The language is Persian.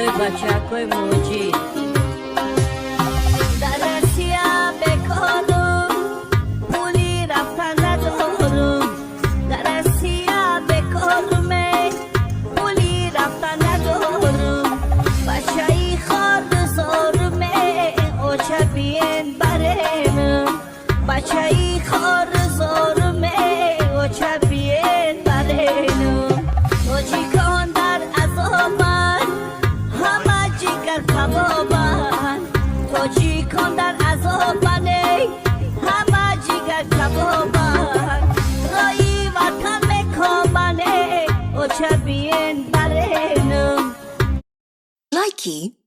بچه کوی موجی در اسیا بکارم پولی رفتن ندارم در اسیا بکارم پولی رفتن ندارم بچه ای خارد زارمه اوچه بین برم بچه ای خارد زارمه اوچه بین برم اوچی کن در عذابن همه جگر کبابن توچی کن در عذابن همه جگر کبابن رایی وطن مکابن اوچه بین برم Likey